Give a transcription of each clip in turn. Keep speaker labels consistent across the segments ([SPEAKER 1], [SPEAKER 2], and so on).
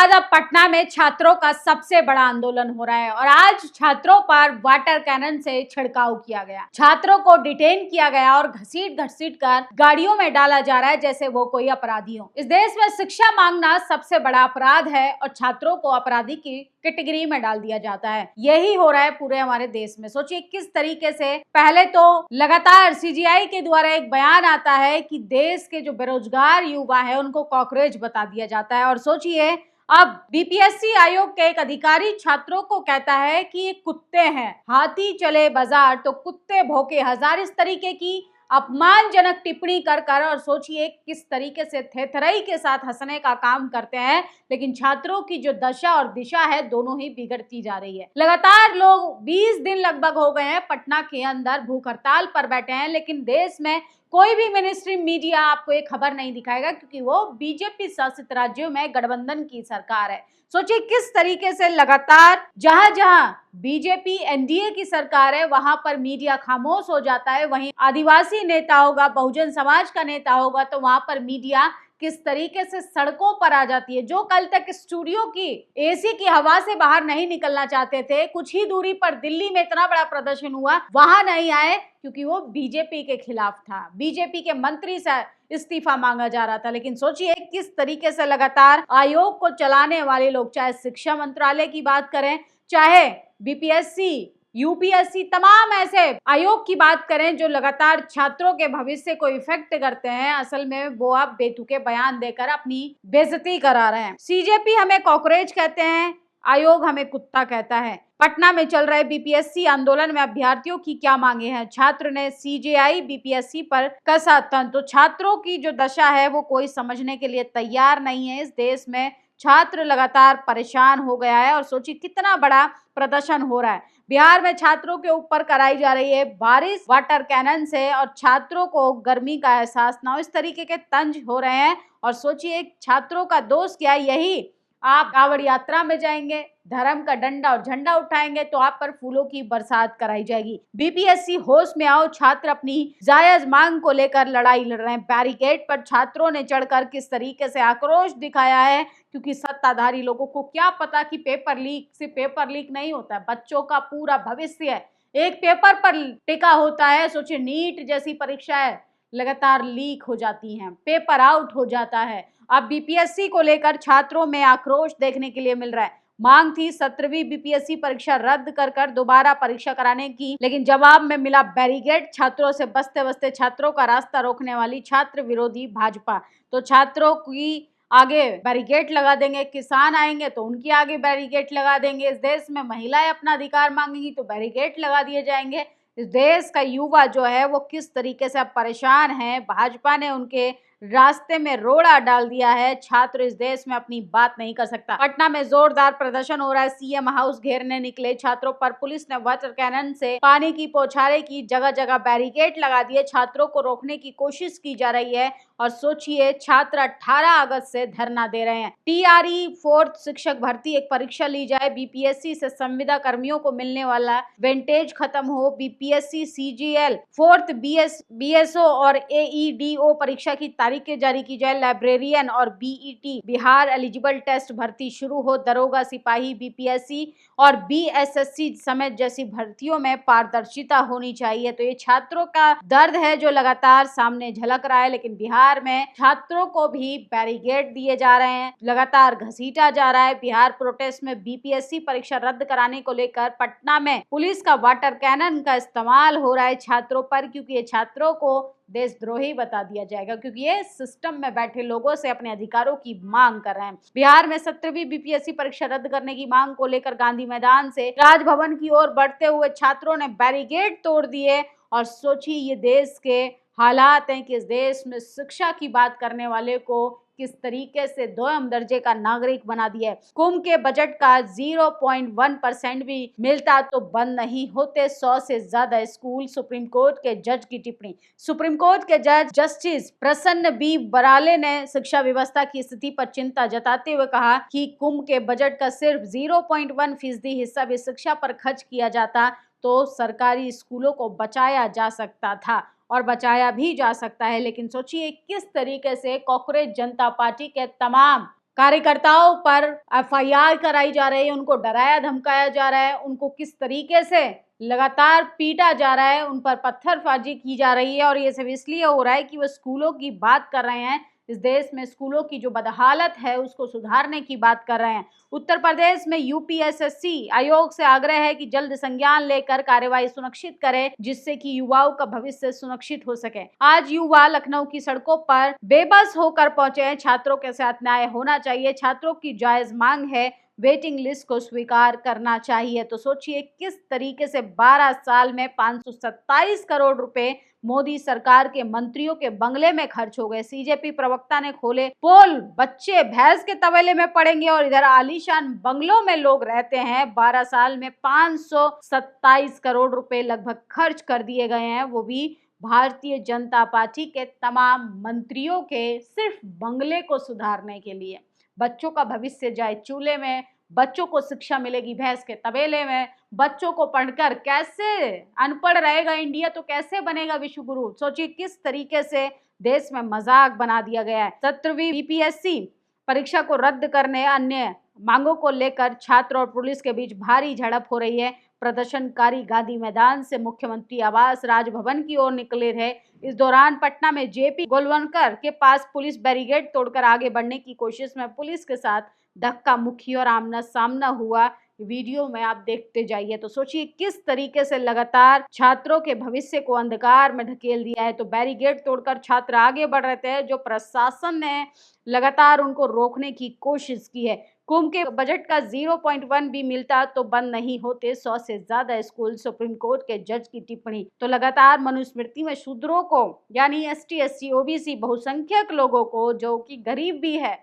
[SPEAKER 1] बाद अब पटना में छात्रों का सबसे बड़ा आंदोलन हो रहा है और आज छात्रों पर वाटर कैनन से छिड़काव किया गया। छात्रों को डिटेन किया गया और घसीट घसीट कर गाड़ियों में डाला जा रहा है जैसे वो कोई अपराधी हो। इस देश में शिक्षा मांगना सबसे बड़ा अपराध है और छात्रों को अपराधी की कैटेगरी में डाल दिया जाता है। यही हो रहा है पूरे हमारे देश में। सोचिए किस तरीके से पहले तो लगातार सीजीआई के द्वारा एक बयान आता है कि देश के जो बेरोजगार युवा है उनको कॉकरोच बता दिया जाता है और सोचिए अब बीपीएससी आयोग के एक अधिकारी छात्रों को कहता है कि ये कुत्ते हैं, हाथी चले बाजार तो कुत्ते भौंके हजार। इस तरीके की अपमानजनक टिप्पणी कर और सोचिए किस तरीके से थेथराई के साथ हंसने का काम करते हैं, लेकिन छात्रों की जो दशा और दिशा है दोनों ही बिगड़ती जा रही है। लगातार लोग 20 दिन लगभग हो गए हैं पटना के अंदर भूख हड़ताल पर बैठे हैं, लेकिन देश में कोई भी मिनिस्ट्री मीडिया आपको एक खबर नहीं दिखाएगा क्योंकि वो बीजेपी शासित राज्यों में गठबंधन की सरकार है। सोचिए किस तरीके से लगातार जहां जहां बीजेपी एनडीए की सरकार है वहां पर मीडिया खामोश हो जाता है, वहीं आदिवासी नेता होगा, बहुजन समाज का नेता होगा तो वहां पर मीडिया किस तरीके से सड़कों पर आ जाती है। जो कल तक स्टूडियो की एसी की हवा से बाहर नहीं निकलना चाहते थे, कुछ ही दूरी पर दिल्ली में इतना बड़ा प्रदर्शन हुआ, वहां नहीं आए क्योंकि वो बीजेपी के खिलाफ था। बीजेपी के मंत्री से इस्तीफा मांगा जा रहा था। लेकिन सोचिए किस तरीके से लगातार आयोग को चलाने वाले लोग, चाहे शिक्षा मंत्रालय की बात करें, चाहे बीपीएससी, यूपीएससी, तमाम ऐसे आयोग की बात करें जो लगातार छात्रों के भविष्य को इफेक्ट करते हैं, असल में वो आप बेतुके बयान देकर अपनी बेइज्जती करा रहे हैं। सीजेपी हमें कॉकरोच कहते हैं, आयोग हमें कुत्ता कहता है। पटना में चल रहे बीपीएससी आंदोलन में अभ्यर्थियों की क्या मांगे हैं? छात्र ने सीजेआई बीपीएससी पर कसा तंज। तो छात्रों की जो दशा है वो कोई समझने के लिए तैयार नहीं है। इस देश में छात्र लगातार परेशान हो गया है और सोचिए कितना बड़ा प्रदर्शन हो रहा है। बिहार में छात्रों के ऊपर कराई जा रही है बारिश वाटर कैनन से और छात्रों को गर्मी का एहसास ना हो, इस तरीके के तंज हो रहे हैं। और सोचिए छात्रों का दोष क्या, यही आप कांवड़ यात्रा में जाएंगे, धर्म का डंडा और झंडा उठाएंगे तो आप पर फूलों की बरसात कराई जाएगी। बीपीएससी होश में आओ, छात्र अपनी जायज मांग को लेकर लड़ाई लड़ रहे हैं। बैरिकेड पर छात्रों ने चढ़कर किस तरीके से आक्रोश दिखाया है, क्योंकि सत्ताधारी लोगों को क्या पता कि पेपर लीक से पेपर लीक नहीं होता है, बच्चों का पूरा भविष्य एक पेपर पर टिका होता है। सोचिए नीट जैसी परीक्षाएं लगातार लीक हो जाती हैं, पेपर आउट हो जाता है। अब बीपीएससी को लेकर छात्रों में आक्रोश देखने के लिए मिल रहा है। मांग थी 17वीं बीपीएससी परीक्षा रद्द कर दोबारा परीक्षा कराने की, लेकिन जवाब में मिला बैरिकेड। छात्रों से बसते बसते छात्रों का रास्ता रोकने वाली छात्र विरोधी भाजपा। तो छात्रों की आगे बैरिकेड लगा देंगे, किसान आएंगे तो उनकी आगे बैरिकेड लगा देंगे। इस देश में महिलाएं अपना अधिकार मांगेंगी तो बैरिकेड लगा दिए जाएंगे। इस देश का युवा जो है वो किस तरीके से अब परेशान है, भाजपा ने उनके रास्ते में रोड़ा डाल दिया है। छात्र इस देश में अपनी बात नहीं कर सकता। पटना में जोरदार प्रदर्शन हो रहा है, सीएम हाउस घेरने निकले छात्रों पर पुलिस ने वाटर कैनन से पानी की बौछारें की, जगह जगह बैरिकेड लगा दिए, छात्रों को रोकने की कोशिश की जा रही है। और सोचिए छात्र 18 अगस्त से धरना दे रहे हैं। टीआरई 4th शिक्षक भर्ती एक परीक्षा ली जाए, बीपीएससी से संविदा कर्मियों को मिलने वाला वेंटेज खत्म हो, बीपीएससी सीजीएल 4th बीएसओ और एईडीओ परीक्षा की तारीखें जारी की जाए, लाइब्रेरियन और बीईटी बिहार एलिजिबल टेस्ट भर्ती शुरू हो, दरोगा, सिपाही, बीपीएससी और बीएसएससी समेत जैसी भर्तियों में पारदर्शिता होनी चाहिए। तो ये छात्रों का दर्द है जो लगातार सामने झलक रहा है, लेकिन बिहार में छात्रों को भी बैरिकेड दिए जा रहे हैं, लगातार घसीटा जा रहा है। बिहार प्रोटेस्ट में बीपीएससी परीक्षा रद्द कराने को लेकर पटना में पुलिस का वाटर कैनन का इस्तेमाल हो रहा है छात्रों पर, क्योंकि ये छात्रों को देशद्रोही बता दिया जाएगा, क्योंकि ये सिस्टम में बैठे लोगों से अपने अधिकारों की मांग कर रहे हैं। बिहार में 17वीं बीपीएससी परीक्षा रद्द करने की मांग को लेकर गांधी मैदान से राजभवन की ओर बढ़ते हुए छात्रों ने बैरिकेड तोड़ दिए। और सोचिए ये देश के हालात हैं कि इस देश में शिक्षा की बात करने वाले को किस तरीके से दोयम दर्जे का नागरिक बना दिया है। कुंभ के बजट का 0.1% भी मिलता तो बंद नहीं होते 100 से ज्यादा स्कूल। सुप्रीम कोर्ट के जज की टिप्पणी। सुप्रीम कोर्ट के जज जस्टिस प्रसन्न बी बराले ने शिक्षा व्यवस्था की स्थिति पर चिंता जताते हुए कहा कि कुंभ के बजट का सिर्फ 0.1% हिस्सा भी शिक्षा पर खर्च किया जाता तो सरकारी स्कूलों को बचाया जा सकता था और बचाया भी जा सकता है। लेकिन सोचिए किस तरीके से कांग्रेस जनता पार्टी के तमाम कार्यकर्ताओं पर एफआईआर कराई जा रही है, उनको डराया धमकाया जा रहा है, उनको किस तरीके से लगातार पीटा जा रहा है, उन पर पत्थरबाजी की जा रही है। और ये सब इसलिए हो रहा है कि वो स्कूलों की बात कर रहे हैं। इस देश में स्कूलों की जो बदहालत है उसको सुधारने की बात कर रहे हैं। उत्तर प्रदेश में यूपीएसएससी आयोग से आग्रह है कि जल्द संज्ञान लेकर कार्रवाई सुनिश्चित करे, जिससे कि युवाओं का भविष्य सुनिश्चित हो सके। आज युवा लखनऊ की सड़कों पर बेबस होकर पहुंचे हैं। छात्रों के साथ न्याय होना चाहिए। छात्रों की जायज मांग है, वेटिंग लिस्ट को स्वीकार करना चाहिए। तो सोचिए किस तरीके से 12 साल में 527 करोड़ रुपए मोदी सरकार के मंत्रियों के बंगले में खर्च हो गए। सीजेपी प्रवक्ता ने खोले पोल, बच्चे भैंस के तबेले में पड़ेंगे और इधर आलीशान बंगलों में लोग रहते हैं। 12 साल में 527 करोड़ रुपए लगभग खर्च कर दिए गए हैं, वो भी भारतीय जनता पार्टी के तमाम मंत्रियों के सिर्फ बंगले को सुधारने के लिए। बच्चों का भविष्य जाए चूल्हे में, बच्चों को शिक्षा मिलेगी भैंस के तबेले में। बच्चों को पढ़कर कैसे अनपढ़ रहेगा इंडिया, तो कैसे बनेगा विश्व गुरु। सोचिए किस तरीके से देश में मजाक बना दिया गया है। 17वीं बीपीएससी परीक्षा को रद्द करने अन्य मांगों को लेकर छात्र और पुलिस के बीच भारी झड़प हो रही है। प्रदर्शनकारी गांधी मैदान से मुख्यमंत्री आवास राजभवन की ओर निकले थे। इस दौरान पटना में जेपी गोलवलकर के पास पुलिस बैरिकेड तोड़कर आगे बढ़ने की कोशिश में पुलिस के साथ धक्का मुक्की और आमना सामना हुआ। वीडियो में आप देखते जाइए। तो सोचिए किस तरीके से लगातार छात्रों के भविष्य को अंधकार में ढकेल दिया है। तो बैरिकेड तोड़कर छात्र आगे बढ़ रहे थे, जो प्रशासन ने लगातार उनको रोकने की कोशिश की है। कुंभ के बजट का 0.1 भी मिलता तो बंद नहीं होते 100 से ज्यादा स्कूल। सुप्रीम कोर्ट के जज की टिप्पणी। तो लगातार मनुस्मृति में शूद्रों को यानी एसटी, एससी, ओबीसी बहुसंख्यक लोगों को, जो कि गरीब भी है,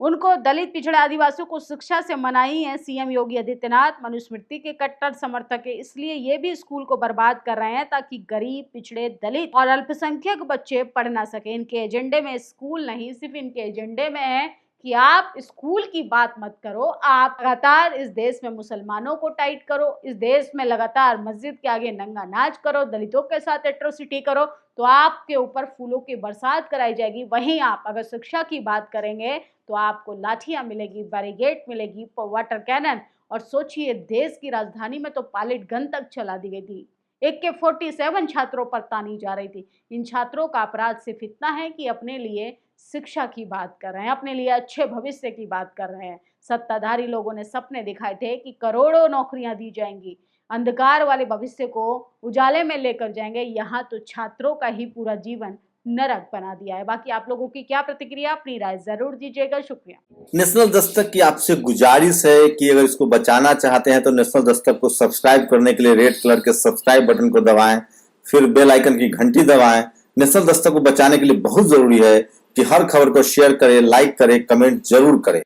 [SPEAKER 1] उनको, दलित, पिछड़े, आदिवासियों को शिक्षा से मनाही है सीएम योगी आदित्यनाथ। मनुस्मृति के कट्टर समर्थक है, इसलिए ये भी स्कूल को बर्बाद कर रहे हैं ताकि गरीब, पिछड़े, दलित और अल्पसंख्यक बच्चे पढ़ ना सके। इनके एजेंडे में स्कूल नहीं, सिर्फ इनके एजेंडे में है कि आप स्कूल की बात मत करो। आप लगातार इस देश में मुसलमानों को टाइट करो, इस देश में लगातार मस्जिद के आगे नंगा नाच करो, दलितों के साथ एट्रोसिटी करो, तो आपके ऊपर फूलों की बरसात कराई जाएगी। वहीं आप अगर शिक्षा की बात करेंगे तो आपको लाठियां मिलेगी, बैरिकेड मिलेगी, वाटर कैनन। और सोचिए देश की राजधानी में तो पायलट गन तक चला दी गई थी। AK-47 छात्रों पर तानी जा रही थी। इन छात्रों का अपराध सिर्फ इतना है कि अपने लिए शिक्षा की बात कर रहे हैं, अपने लिए अच्छे भविष्य की बात कर रहे हैं। सत्ताधारी लोगों ने सपने दिखाए थे कि करोड़ों नौकरियां दी जाएंगी, अंधकार वाले भविष्य को उजाले में लेकर जाएंगे। यहाँ तो छात्रों का ही पूरा जीवन नरक बना दिया है। बाकी आप लोगों की क्या प्रतिक्रिया, अपनी राय जरूर दीजिएगा। शुक्रिया।
[SPEAKER 2] नेशनल दस्तक की आपसे गुजारिश है कि अगर इसको बचाना चाहते हैं तो नेशनल दस्तक को सब्सक्राइब करने के लिए रेड कलर के सब्सक्राइब बटन को दबाएं, फिर बेल आइकन की घंटी दबाएं। नेशनल दस्तक को बचाने के लिए बहुत जरूरी है कि हर खबर को शेयर करें, लाइक करें, कमेंट जरूर करें।